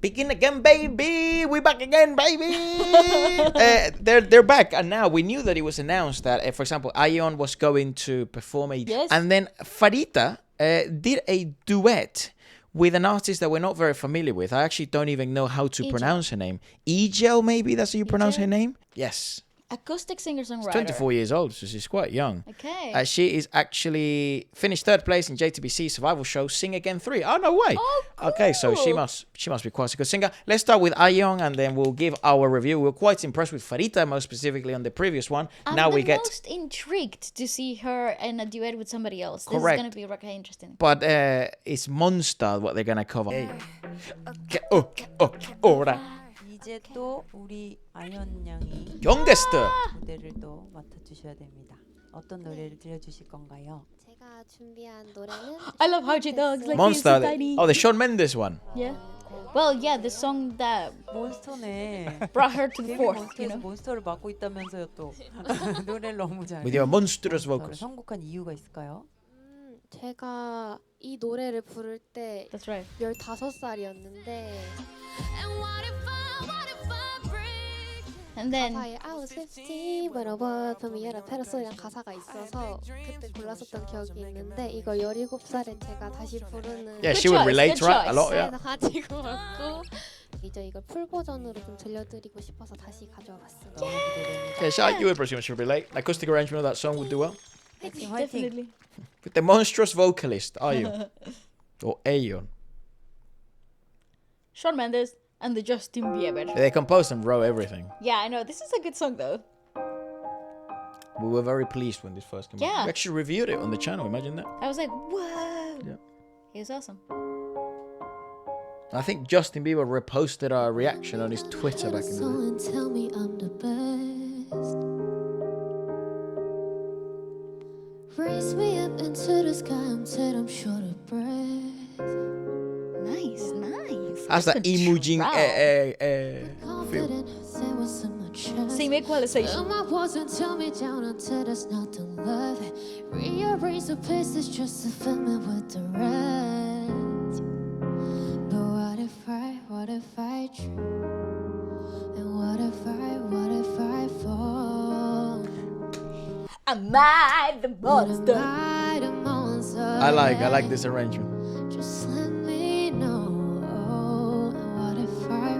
Begin again, baby. We back again, baby. They're back, and now we knew that it was announced that, for example, Ayheon was going to perform and then Pharita did a duet with an artist that we're not very familiar with. I actually don't even know how to pronounce her name. Ayheon, maybe that's how you pronounce her name. Yes. Acoustic singer-songwriter. 24 years old, so she's quite young. Okay. She is actually finished third place in JTBC survival show Sing Again 3. Oh, no way. Oh, cool. Okay, so she must be quite a good singer. Let's start with Ayheon, and then we'll give our review. We're quite impressed with Pharita, most specifically on the previous one. I'm most intrigued to see her in a duet with somebody else. Correct. This is going to be really interesting. But it's Monster what they're going to cover. Right. 이제 또 우리 아현 양이 youngest 무대를 또 맡아주셔야 됩니다. 어떤 노래를 들려주실 건가요? 제가 준비한 노래는 I love how she talks like Monster. tiny. Oh, the Shawn Mendes one. Yeah. Well, yeah, the song that 몬스터네. brought her to the fourth, you 몬스터에서 know. 몬스터를 맡고 있다면서요 또. 노래를 너무 잘. With your monstrous vocals. 선곡한 이유가 있을까요? 제가 이 노래를 부를 때 That's right. 15살이었는데 And then 가사에 I was 15 when I was from Vienna 페르소리란 가사가 있어서 그때 골랐었던 기억이 있는데 이거 17살에 제가 다시 부르는 Yeah, she would relate, right? A lot, yeah. 가지고 왔고 이제 이걸 풀 버전으로 좀 들려드리고 싶어서 다시 가져와 봤습니다. Yeah, so you would presume she would relate. Acoustic arrangement of that song would do well. definitely. With the monstrous vocalist, are you? Or Ayheon. Shawn Mendes and the Justin Bieber. They composed and wrote everything. Yeah, I know. This is a good song though. We were very pleased when this first came out. Yeah. We actually reviewed it on the channel, imagine that. I was like, whoa. Yeah. He was awesome. I think Justin Bieber reposted our reaction on his Twitter back in the day. Tell me I'm the best. Raise me up into the sky until I'm short of breath. Nice, nice. That's that Imujin feel. Same equalization. My wasn't tell me down until there's nothing left. Rearrange the pieces just to fill me with the rest. But what if I dream? And what if I fall? Am I the monster? Am I the monster? I like this arrangement. Just let me know. And what if I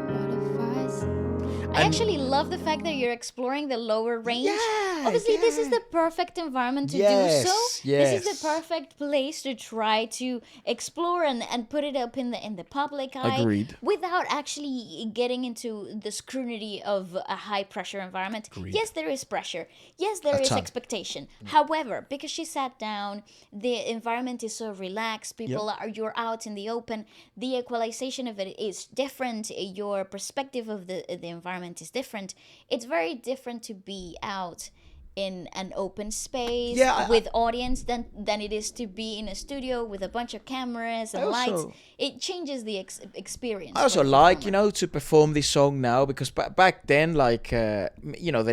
I actually love the fact that you're exploring the lower range. Yeah, Obviously, yeah. this is the perfect environment to do so. Yes. This is the perfect place to try to explore and put it up in the public eye. Agreed. Without actually getting into the scrutiny of a high pressure environment. Agreed. Yes, there is pressure. Yes, there is ton. expectation. However, because she sat down, the environment is so relaxed. People you're out in the open. The equalization of it is different. Your perspective of the environment is different. It's very different to be out in an open space with audience than it is to be in a studio with a bunch of cameras and lights. It changes the experience. I also like, to perform this song now because back then, the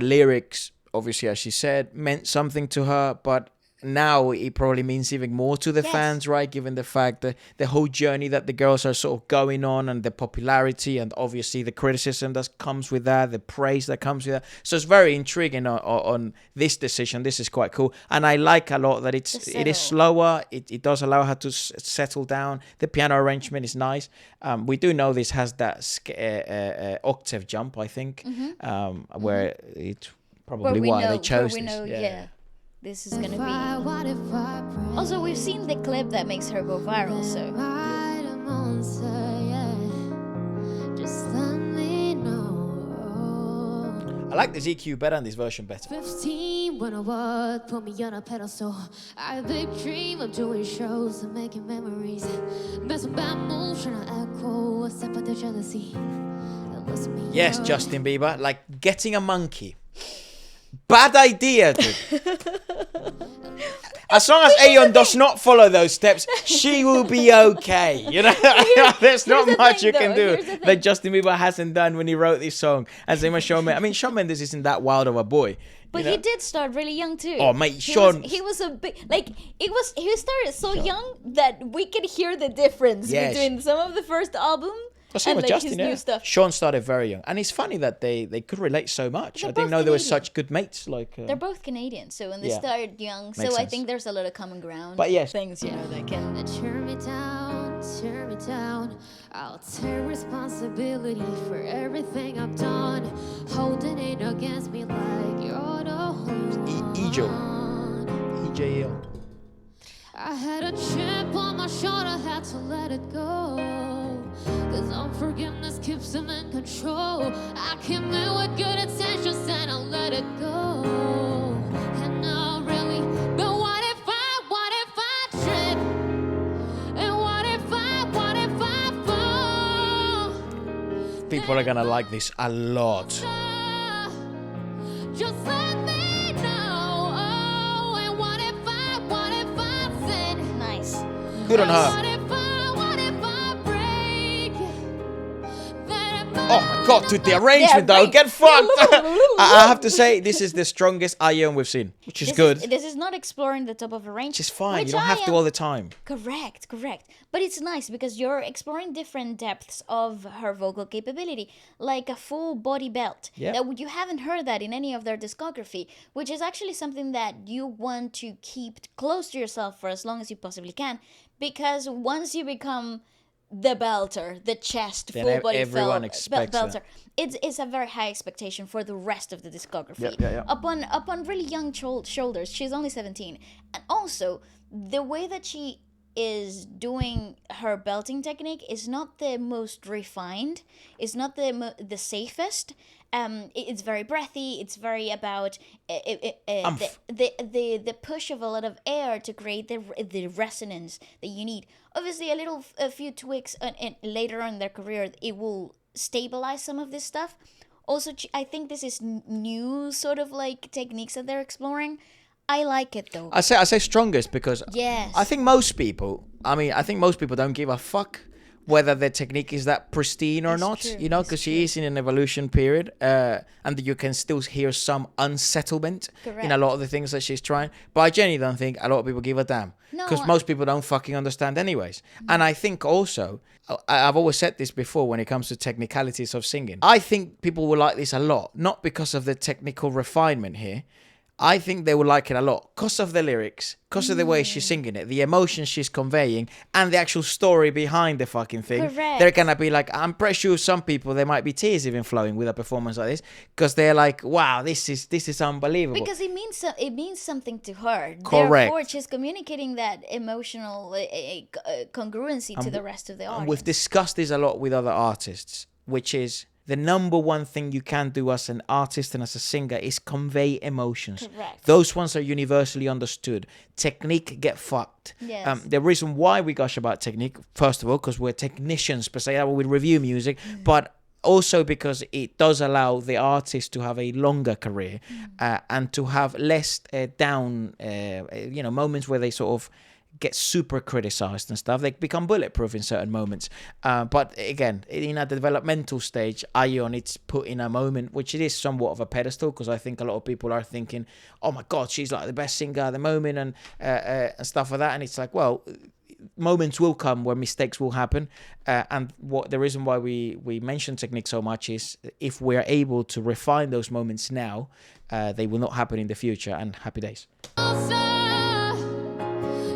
lyrics, obviously, as she said, meant something to her, but now it probably means even more to the fans, right? Given the fact that the whole journey that the girls are sort of going on and the popularity and obviously the criticism that comes with that, the praise that comes with that. So it's very intriguing on this decision. This is quite cool. And I like a lot that it is slower. It does allow her to settle down. The piano arrangement is nice. We do know this has that octave jump, I think, where it's probably why they chose this. This is gonna be. Also, we've seen the clip that makes her go viral, so. I like this EQ better and this version better. 15 when I was put me on a pedestal. I had a big dream of doing shows and making memories. Mess with bad moves trying to echo a step of the jealousy. Yes, Justin Bieber, like getting a monkey. Bad idea, dude. As long as Ayheon does not follow those steps, she will be okay. There's not much you can do that Justin Bieber hasn't done when he wrote this song. And same as Shawn Mendes. I mean, Shawn Mendes isn't that wild of a boy. But he did start really young too. Oh, mate, Shawn. He was a big, he started so young that we could hear the difference between some of the first album Well, same And, with like, Justin, his yeah. new stuff. Sean started very young. And it's funny that they could relate so much. They're I didn't both know they were Canadian. such good mates. Like, They're both Canadian, so when they Yeah. started young, so Makes I sense. think there's a lot of common ground. But yes. Things, you know, they can. Tear me down, tear me down. I'll take responsibility for everything I've done. Holding it against me like you're the Ejo. one. EJL. I had a chip on my shoulder, had to let it go. Cause unforgiveness keeps him in control. I came in with good intentions and I let it go. And now really, but what if I trip? And what if I fall? People are going to like this a lot. Just let me know. Oh, and what if I sin? Nice. Good on her. What if I break? Oh my god, dude, the arrangement though, right. get fucked! I have to say, this is the strongest Ayheon we've seen, which is good. This is not exploring the top of a range. Which is fine, which you don't I have to am- all the time. Correct. But it's nice because you're exploring different depths of her vocal capability, like a full body belt. Yeah. That you haven't heard that in any of their discography, which is actually something that you want to keep close to yourself for as long as you possibly can, because once you become the belter, the chest, Then full body everyone expects that. belter, it's a very high expectation for the rest of the discography. Yeah. Upon really young shoulders, she's only 17, and also the way that she is doing her belting technique is not the most refined. It's not the safest. It's very breathy. It's very about the push of a lot of air to create the resonance that you need. Obviously, a few tweaks and later on in their career, it will stabilize some of this stuff. Also, I think this is new sort of like techniques that they're exploring. I like it though. I say strongest because Yes. I think most people don't give a fuck whether their technique is that pristine or It's not, true, you know, it's because she is in an evolution period, and you can still hear some unsettlement in a lot of the things that she's trying. But I genuinely don't think a lot of people give a damn, No, because most people don't fucking understand anyways. And I think also, I've always said this before when it comes to technicalities of singing, I think people will like this a lot, not because of the technical refinement here. I think they will like it a lot because of the lyrics, because of the way she's singing it, the emotion she's conveying, and the actual story behind the fucking thing. Correct. They're gonna be like, I'm pretty sure some people, there might be tears even flowing with a performance like this, because they're like, wow, this is unbelievable. Because it means something to her. Correct. Therefore, she's communicating that emotional congruency to the rest of the audience. And we've discussed this a lot with other artists, which is the number one thing you can do as an artist and as a singer is convey emotions. Correct. Those ones are universally understood. Technique get fucked. Yes. The reason why we gush about technique, first of all, because we're technicians per se, we review music, but also because it does allow the artist to have a longer career and to have less moments where they sort of get super criticized and stuff. They become bulletproof in certain moments. But again, in a developmental stage, Ayheon, it's put in a moment which it is somewhat of a pedestal, because I think a lot of people are thinking, oh my God, she's like the best singer at the moment and stuff like that. And it's like, well, moments will come where mistakes will happen. And what the reason why we mention technique so much is if we're able to refine those moments now, they will not happen in the future. And happy days.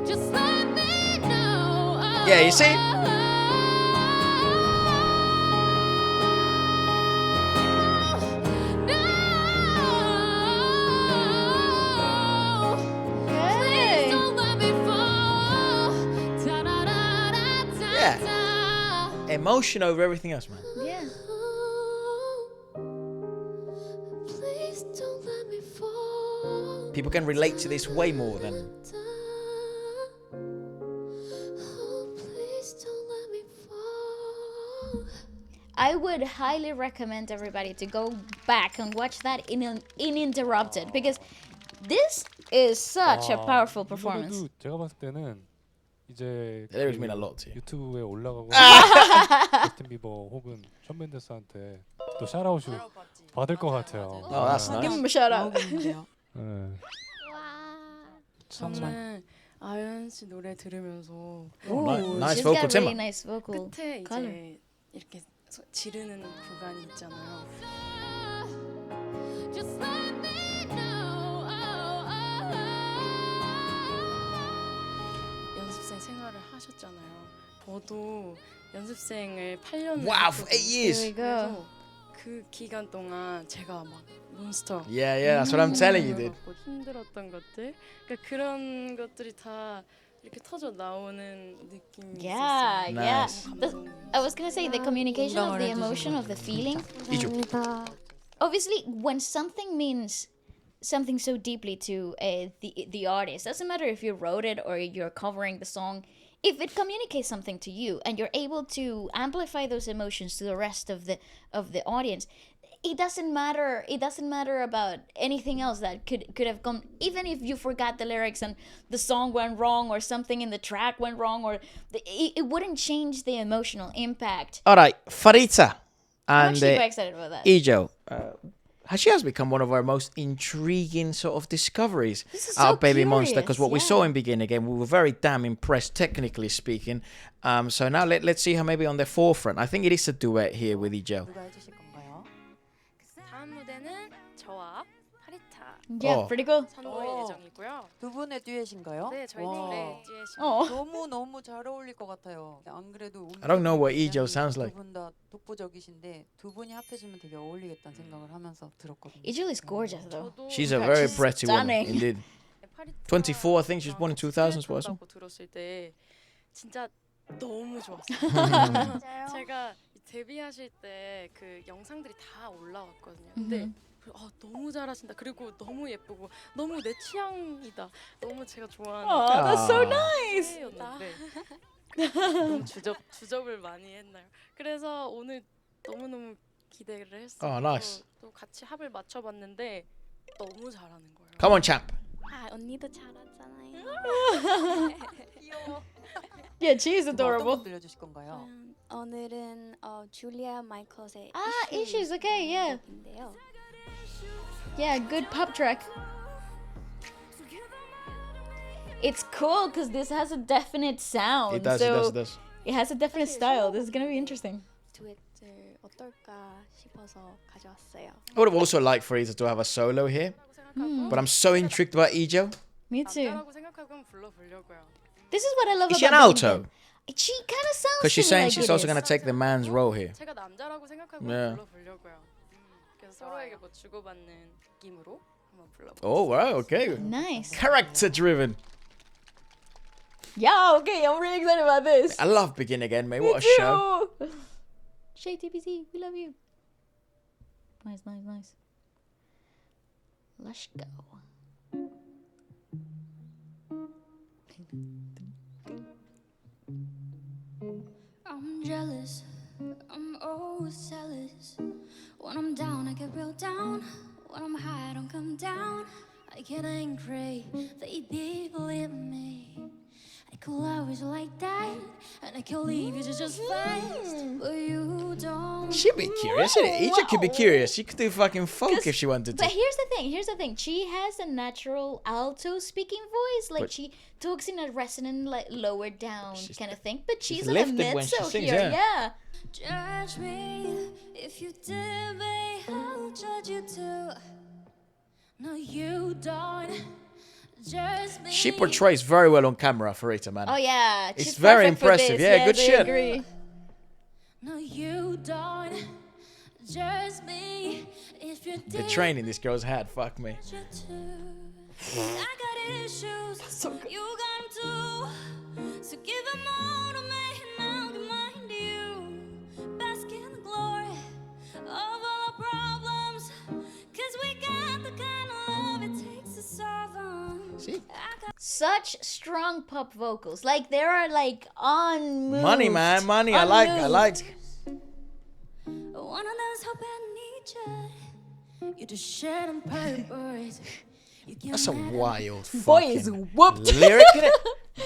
Just let me know. Yeah, you see? Hey. Yeah. Emotion over everything else, man. Yeah. Please don't let me fall. People can relate to this way more than... Oh, please don't let me fall. I would highly recommend everybody to go back and watch that uninterrupted, because this is such a powerful performance. 이번에도 제가 봤을 때는 이제 The lyrics mean a lot to you. 유튜브에 올라가고 저스틴 비버 혹은 션 멘데스한테 또 샤라웃을 받을 것 같아요. Oh, that's Give nice. him a shout out. 나오겠는데요. 네. 저는 아연 씨 노래 들으면서 Nice She's vocal got really timbre. nice vocal 끝에 color. 이제 이렇게 지르는 구간이 있잖아요. Just let me know. 연습생 생활을 하셨잖아요. 저도 연습생을 8년을 Wow, for 8 years. There we go. 그래서 그 기간 동안 제가 막 몬스터 Yeah, that's what I'm telling you, dude. 갖고 힘들었던 것들, 그러니까 그런 것들이 다 이렇게 터져 나오는 느낌이 Yeah, 있었어요. yeah. Nice. I was gonna say the communication of the emotion of the feeling. Obviously, when something means something so deeply to the artist, doesn't matter if you wrote it or you're covering the song. If it communicates something to you and you're able to amplify those emotions to the rest of the audience, it doesn't matter. It doesn't matter about anything else that could have come. Even if you forgot the lyrics and the song went wrong or something in the track went wrong, or it wouldn't change the emotional impact. All right, Pharita I'm and actually quite excited about that. Ijo. She has become one of our most intriguing sort of discoveries This is out so of Baby Monster, because curious, what we yeah. saw in beginning again, we were very damn impressed technically speaking. So now let's see her maybe on the forefront. I think it is a duet here with Ijo. 누가 해주실 건가요? 다음 무대는 저와 파리타 Yeah, Oh. pretty cool. 선보일 어. 예정이고요. 두 분의 듀엣인가요? 네, 저희 와. 노래 듀엣이 너무 잘 어울릴 것 같아요. 안 그래도 I don't know what Ijo sounds like. 두분 다 독보적이신데 두 분이 합해지면 되게 어울리겠다는 생각을 하면서 들었거든요. Ijul is gorgeous though. 저도 She's a God, very she's pretty woman, stunning. indeed. 파리타 24, I think she was born in 2000s, wasn't? 고 들었을 때 진짜 너무 좋았어요. 제가 데뷔하실 때 그 영상들이 다 올라왔거든요. 근데 너무 잘하신다. 그리고 너무 예쁘고 너무 내 취향이다. 너무 제가 좋아하는 Oh, that's so Ah. nice. 노래였는데 너무 주접을 많이 했나요? 그래서 오늘 너무너무 기대를 했어요. Oh, nice. 또 같이 합을 맞춰봤는데 너무 잘하는 거예요. Come on, champ. 아 언니도 잘하잖아요. 귀여워. Yeah, she is 어떤 adorable. 곡 들려주실 건가요? 오늘은 줄리아 마이클스의 Ah, Issues, okay, yeah. 곡인데요. Yeah, good pop track. It's cool because this has a definite sound. It does, so it does. it has a definite style. This is gonna be interesting. 듀엣을 어떨까 싶어서 가져왔어요. I would have also liked Pharita to have a solo here, but I'm so intrigued about Ijo. Me too. 남자라고 생각하고 한번 불러보려고요. This is what I love Is she an about alto? Baby. She kind of sounds Because she's to me saying like she's it also is. going to take the man's role here. 제가 남자라고 생각하고 Yeah. 불러보려고요. 그래서 서로에게 뭐 주고받는 느낌으로 한번 불러볼게요. Oh, wow, okay. Nice. Character driven. Yeah, okay, I'm really excited about this. I love Begin Again, mate. Me What a show. too. Shay TPC, we love you. Nice, nice, nice. Let's go. I'm jealous, I'm always jealous. When I'm down, I get real down. When I'm high, I don't come down. I get angry, they believe me. I could always like that, and I can leave you to just fast. But you don't. She'd be curious, isn't it? Ijo could be curious. She could do fucking folk if she wanted But to. here's the thing. She has a natural alto speaking voice. Like But- she talks in a resonant, like lower down She's- kind of thing. But she's she's like a lifted when she mezzo sings, here. yeah. Yeah. Judge me if you did me, I'll judge you too. No, you don't. Judge me. She portrays very well on camera, Pharita, man. Oh yeah. It's she's very perfect for impressive. this. Yeah, good I shit. agree. No, you don't. Judge me if you did. The training this girl's had, fuck me. You too. I got issues. so good. You got them too. So give them all to me and I'll give mine to you. Bask in the glory of all our problems. Cause we got the kind of love it takes to solve them. See? Such strong pop vocals. Like they are like on move. Money, man, money. I like. One of those hope I need you. You just shed on purpose. You get That's a mad wild Boy is fucking whooped. lyric, innit?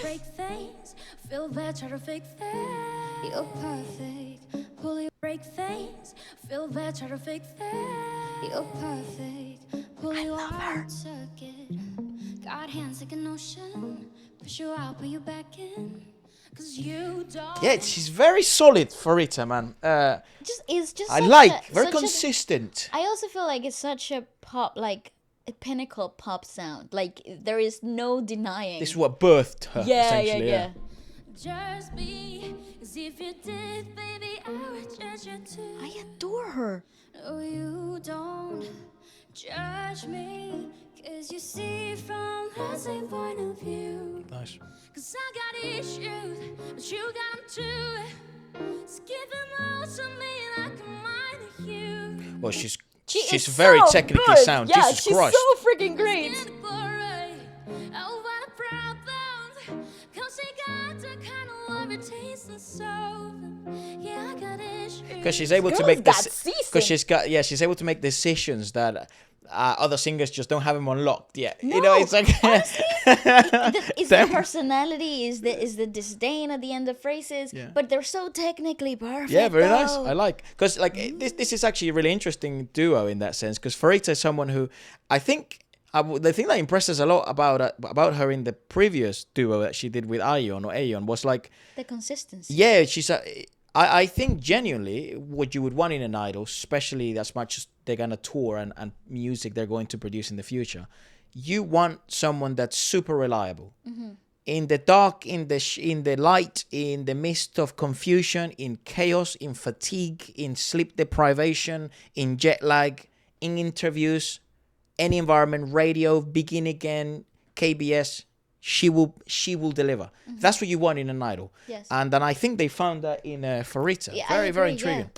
break things, feel bad, try to fake things. You're perfect. Pull your break things, feel bad, try to fake things. You're perfect. Pull you out, circuit. Got hands like an ocean. Push you out, pull you back in. Yeah, she's very solid, Pharita, man. It's just I such like a, very such a- consistent. I also feel like it's such a pop, like a pinnacle pop sound. Like there is no denying. This is what birthed her. yeah, essentially, yeah. Just be as if you did, baby, I would judge you too. I adore her. No, you don't judge me, cause you see from the same point of view. Nice. Cause I got issues, but you got them too. So give them all to me like a mind of you. Well, she's Is very so technically good. sound. Yeah, Jesus she's Christ. so freaking great. In the glory, over the problems. Cause she got the kind of love it tastes and so. Yeah, I got issues. Because she's able to Girl's make got this. season. Because she's able to make decisions that other singers just don't have them unlocked yet. You know, it's like It's the personality, is the disdain at the end of phrases, Yeah. but they're so technically perfect. yeah, very nice. though. I like because like this is actually a really interesting duo in that sense. Because Pharita is someone who I think. The thing that impresses a lot about her in the previous duo that she did with Ayheon was like, The consistency. yeah, I think genuinely what you would want in an idol, especially as much as they're gonna tour and music they're going to produce in the future, you want someone that's super reliable. In the dark, in the light, in the midst of confusion, in chaos, in fatigue, in sleep deprivation, in jet lag, in interviews, any environment, radio, Begin Again, KBS, she will deliver. That's what you want in an idol. Yes. And then I think they found that in Pharita. Yeah, I very, very agree, yeah. intriguing.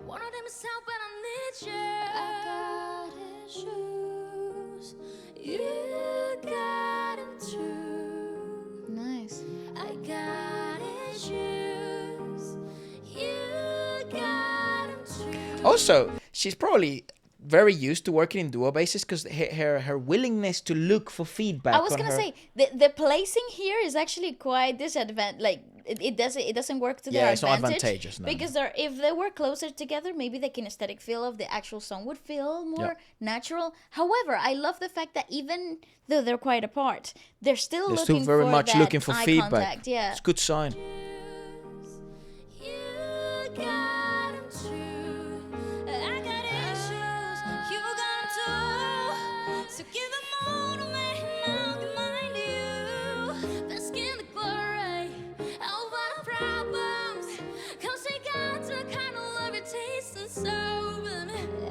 One of them is out, but I need you. I got issues. You got them too. Nice. I got issues. You got them too. Also, she's probably very used to working in duo basis because her willingness to look for feedback. I was on gonna her- say the placing here is actually quite disadvantage. Like it doesn't work to their Yeah, it's not advantage. advantageous, no. Because if they were closer together, maybe the kinesthetic feel of the actual song would feel more natural. However, I love the fact that even though they're quite apart, they're still They're looking still very for much that looking for eye feedback. contact. Yeah. It's a good sign. You got them too. I got issues. You got them too. So give them all to me, and I'll remind you. Let's get the glory over the problems. Cause they got the kind of love it tastes and so.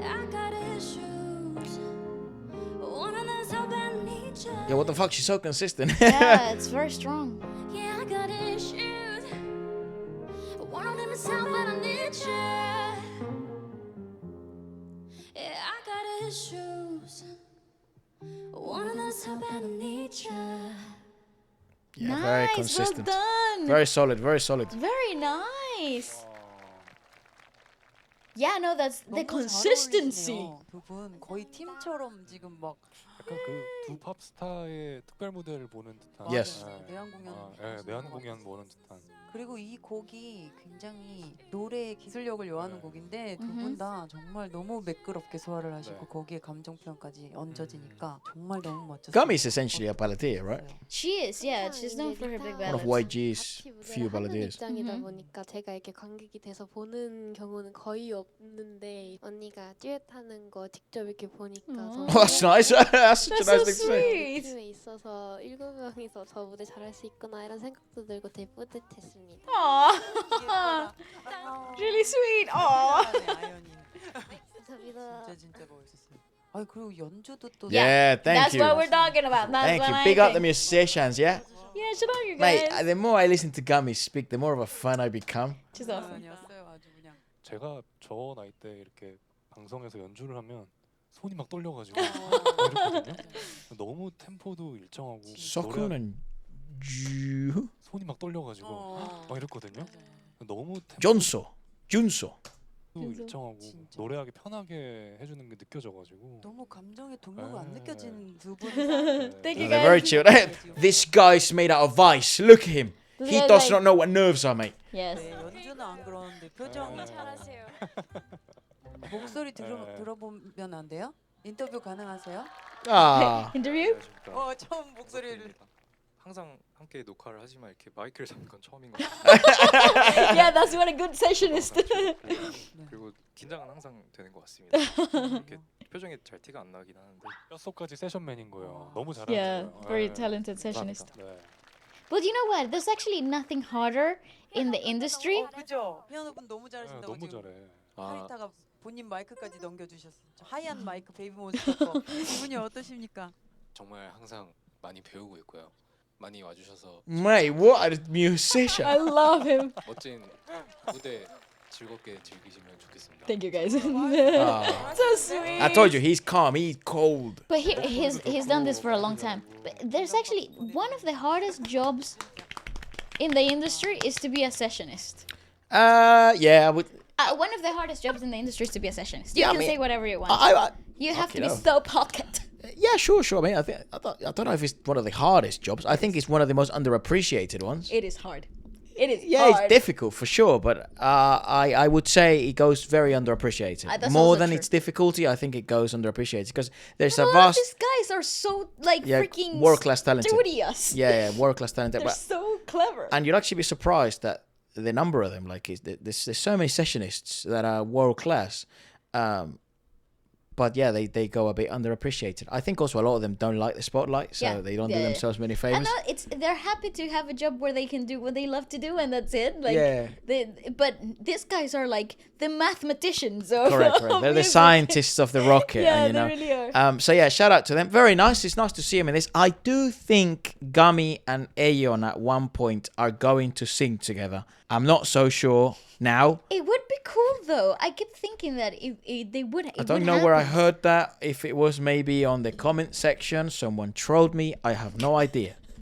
I got issues. One of them's how bad I need you. Yeah, what the fuck? She's so consistent. Yeah, it's very strong. Yeah, I got issues. One of them is how bad I need you. Yeah, I got issues. One of them's how bad I need you. Yeah, very Nice, consistent. well done. Very solid, very solid. Very nice. Yeah, no, that's the 너무 잘 consistency. 어울리시네요. 두 분 거의 팀처럼 지금 막 약간 그 두 팝스타의 특별 무대를 보는 듯한. Yes. 내한 공연 내한 공연 보는 듯한. 그리고 이 곡이 굉장히 노래 기술력을 요하는 네. 곡인데 두 분 다 정말 너무 매끄럽게 소화를 하시고 네. 거기에 감정 표현까지 얹어지니까 정말 너무 멋졌어요. Gummy is essentially a balladeer, right? She is, yeah. She's known for her big One of ballads. YG's few balladeers. 입장이다 Mhm. 보니까 제가 이렇게 관객이 돼서 보는 경우는 거의 없는데 언니가 듀엣하는 거 직접 이렇게 보니까 어. Oh, that's nice. That's such a That's nice so thing to say. sweet. 팀에 있어서 7명이서 저 무대 잘할 수 있구나 이런 생각도 들고 되게 뿌듯했습니다. Aw. Really sweet. Aw. 아연이 감사합니다. 진짜 멋있었어요. 아 그리고 연주도 또 Yeah, thank That's you. what we're talking about. That's Thank what you. I Big up the think. musicians, yeah? Yeah, shout out you Mate, guys. the more I listen to Gummy speak, the more of a fan I become. She's awesome. 아연이었어요. 아주 그냥 제가 저 나이 때 이렇게 방송에서 연주를 하면 손이 막 떨려가지고 이랬거든요. 너무 템포도 일정하고 Sokun and 손이 막 떨려가지고 막 이랬거든요. 너무 템포도 Junso. 일정하고 진짜. 노래하기 편하게 해주는 게 느껴져가지고. 너무 감정의 동요가 안 네. 느껴진 두 분. Thank No, you they're guys. very chill. This guy's made out of ice. Look at him. He Yeah, does like- not know what nerves are, mate. Yes. 네, 연주는 안 그러는데 표정 잘하세요. 목소리 네. 들어보면 안 돼요? 인터뷰 가능하세요? Ah. Interview? 처음 목소리를 항상 함께 녹화를 하지만 이렇게 마이크를 잡는 건 처음인 것 같아요. Yeah, that's what a good sessionist. 그리고 긴장은 항상 되는 것 같습니다. 이렇게 표정이 잘 티가 안 나긴 하는데 뼛속까지 세션맨인 거예요. 너무 잘하는 Yeah, 거예요. very 네. talented sessionist. 감사합니다. 네. But you know what? There's actually nothing harder in the industry. 그죠? 피아노분 너무 네, 잘하신다고 너무 지금 잘해. 파리타가 본인 마이크까지 넘겨주셨어. 저 하얀 마이크 베이비몬스터 거. 기분이 어떠십니까? 정말 항상 많이 배우고 있고요. 많이 와주셔서 Mate, what a musician. I love him. 멋진 무대 즐겁게 즐기시면 좋겠습니다. Thank you guys. Ah. So sweet. I told you, he's calm, he's cold. But he's done this for a long time. But there's actually one of the hardest jobs in the industry is to be a sessionist. Yeah, I would. One of the hardest jobs in the industry is to be a sessionist. You Yeah, I can mean, say whatever you want. You have to be fucking so pocket. Yeah, sure. I mean, I don't know if it's one of the hardest jobs. I think it's one of the most underappreciated ones. It is hard. It is Yeah, hard. it's difficult for sure, but I would say it goes very underappreciated. That's More also than true. its difficulty, I think it goes underappreciated because there's But a a lot of vast, these guys are so like freaking world-class talented. studious. Yeah, world-class talented. They're so clever. And you'd actually be surprised that the number of them, like, there's so many sessionists that are world-class. But yeah, they go a bit underappreciated. I think also a lot of them don't like the spotlight, so Yeah, they don't yeah, do yeah. themselves many And favors. they're happy to have a job where they can do what they love to do, and that's it. Like, Yeah. But these guys are like the mathematicians of Correct. of They're the music. scientists of the rocket. Yeah, and, you they know. really are. So yeah, shout out to them. Very nice. It's nice to see them in this. I do think Gummy and Ayheon at one point are going to sing together. I'm not so sure now. It would be cool though. I keep thinking that if they would. I don't know where I heard that. If it was maybe on the comment section, someone trolled me. I have no idea.